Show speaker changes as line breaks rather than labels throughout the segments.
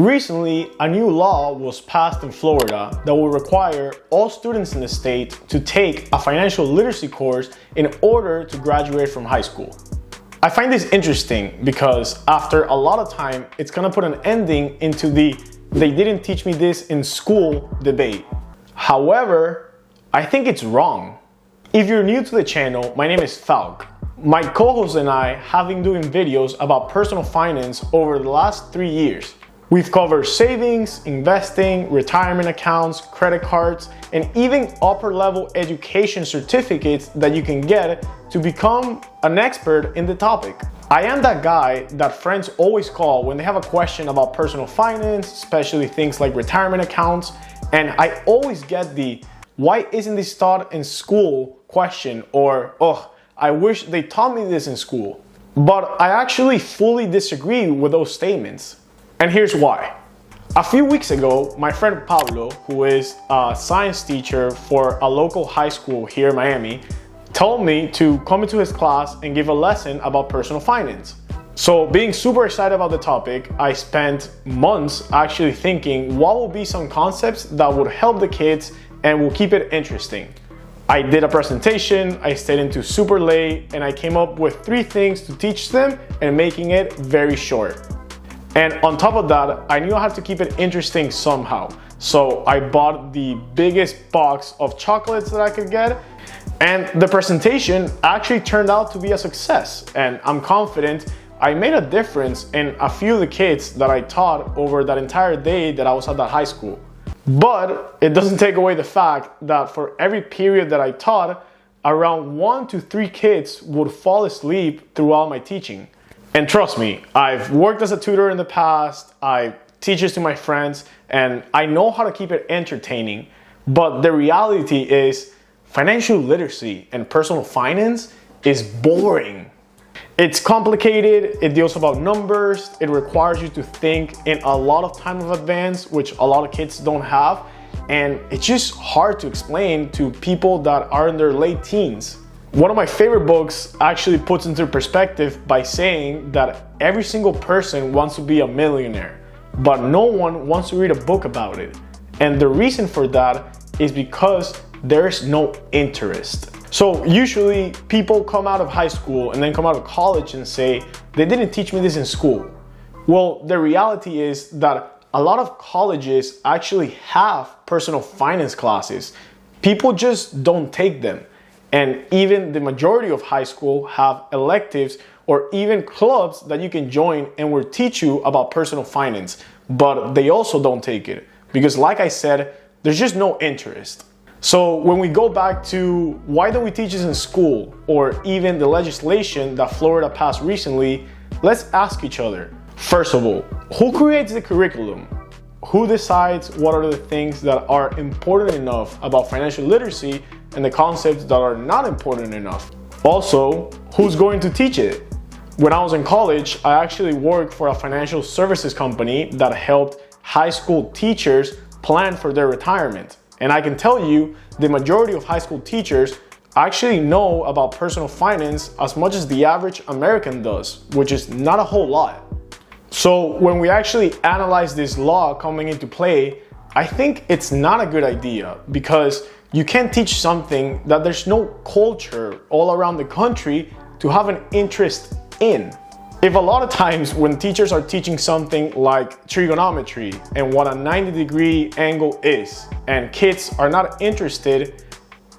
Recently, a new law was passed in Florida that will require all students in the state to take a financial literacy course in order to graduate from high school. I find this interesting because after a lot of time, it's gonna put an ending into the "they didn't teach me this in school" debate. However, I think it's wrong. If you're new to the channel, my name is Falk. My co-host and I have been doing videos about personal finance over the last 3 years. We've covered savings, investing, retirement accounts, credit cards, and even upper-level education certificates that you can get to become an expert in the topic. I am that guy that friends always call when they have a question about personal finance, especially things like retirement accounts, and I always get the "why isn't this taught in school?" question, or "oh, I wish they taught me this in school." But I actually fully disagree with those statements. And here's why. A few weeks ago, my friend Pablo, who is a science teacher for a local high school here in Miami, told me to come into his class and give a lesson about personal finance. So being super excited about the topic, I spent months actually thinking what will be some concepts that would help the kids and will keep it interesting. I did a presentation, I stayed into super late, and I came up with 3 things to teach them and making it very short. And on top of that, I knew I had to keep it interesting somehow. So I bought the biggest box of chocolates that I could get. And the presentation actually turned out to be a success. And I'm confident I made a difference in a few of the kids that I taught over that entire day that I was at that high school. But it doesn't take away the fact that for every period that I taught, around 1 to 3 kids would fall asleep throughout my teaching. And trust me, I've worked as a tutor in the past, I teach this to my friends, and I know how to keep it entertaining. But the reality is, financial literacy and personal finance is boring. It's complicated, it deals about numbers, it requires you to think in a lot of time of advance, which a lot of kids don't have, and it's just hard to explain to people that are in their late teens. One of my favorite books actually puts into perspective by saying that every single person wants to be a millionaire, but no one wants to read a book about it. And the reason for that is because there's no interest. So usually people come out of high school and then come out of college and say, "they didn't teach me this in school." Well, the reality is that a lot of colleges actually have personal finance classes. People just don't take them. And even the majority of high school have electives or even clubs that you can join and will teach you about personal finance, but they also don't take it because, like I said, there's just no interest. So when we go back to why don't we teach this in school, or even the legislation that Florida passed recently, let's ask each other. First of all, who creates the curriculum? Who decides what are the things that are important enough about financial literacy and the concepts that are not important enough? Also, who's going to teach it? When I was in college, I actually worked for a financial services company that helped high school teachers plan for their retirement. And I can tell you, the majority of high school teachers actually know about personal finance as much as the average American does, which is not a whole lot. So when we actually analyze this law coming into play, I think it's not a good idea because you can't teach something that there's no culture all around the country to have an interest in. If a lot of times when teachers are teaching something like trigonometry and what a 90-degree angle is, and kids are not interested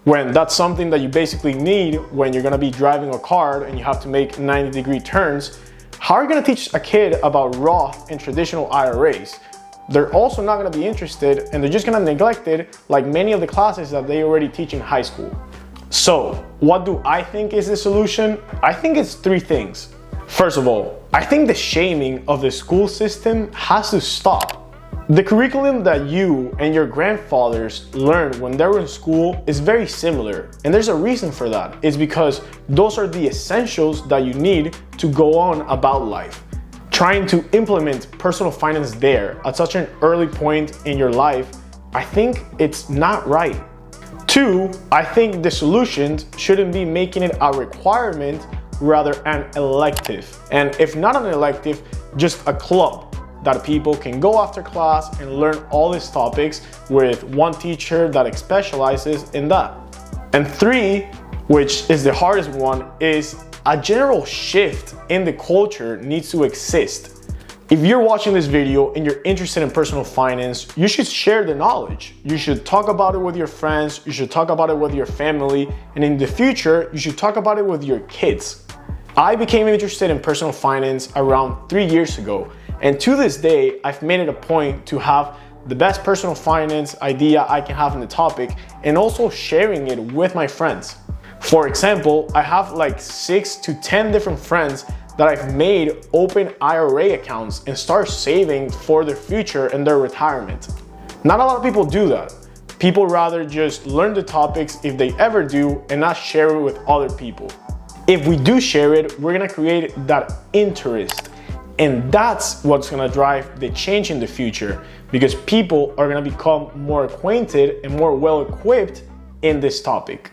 when that's something that you basically need when you're gonna be driving a car and you have to make 90-degree turns, how are you gonna teach a kid about Roth and traditional IRAs? They're also not gonna be interested and they're just gonna neglect it like many of the classes that they already teach in high school. So, what do I think is the solution? I think it's 3 things. First of all, I think the shaming of the school system has to stop. The curriculum that you and your grandfathers learned when they were in school is very similar, and there's a reason for that. It's because those are the essentials that you need to go on about life. Trying to implement personal finance there at such an early point in your life, I think it's not right. 2, I think the solution shouldn't be making it a requirement, rather an elective. And if not an elective, just a club. that people can go after class and learn all these topics with one teacher that specializes in that. And 3, which is the hardest one, is a general shift in the culture needs to exist. If you're watching this video and you're interested in personal finance, you should share the knowledge. You should talk about it with your friends, you should talk about it with your family, and in the future, you should talk about it with your kids. I became interested in personal finance around 3 years ago, and to this day, I've made it a point to have the best personal finance idea I can have in the topic and also sharing it with my friends. For example, I have like 6 to 10 different friends that I've made open IRA accounts and start saving for their future and their retirement. Not a lot of people do that. People rather just learn the topics if they ever do and not share it with other people. If we do share it, we're gonna create that interest. And that's what's gonna drive the change in the future, because people are gonna become more acquainted and more well equipped in this topic.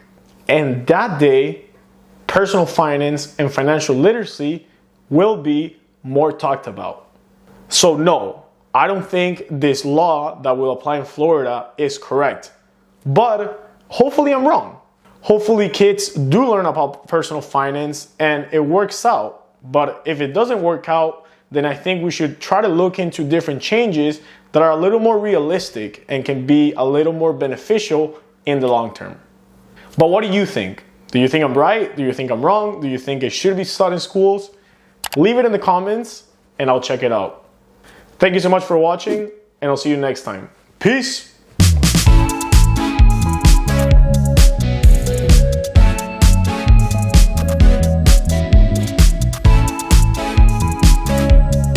And that day, personal finance and financial literacy will be more talked about. So no, I don't think this law that will apply in Florida is correct, but hopefully I'm wrong. Hopefully kids do learn about personal finance and it works out. But if it doesn't work out, then I think we should try to look into different changes that are a little more realistic and can be a little more beneficial in the long term. But what do you think? Do you think I'm right? Do you think I'm wrong? Do you think it should be taught in schools? Leave it in the comments and I'll check it out. Thank you so much for watching, and I'll see you next time. Peace!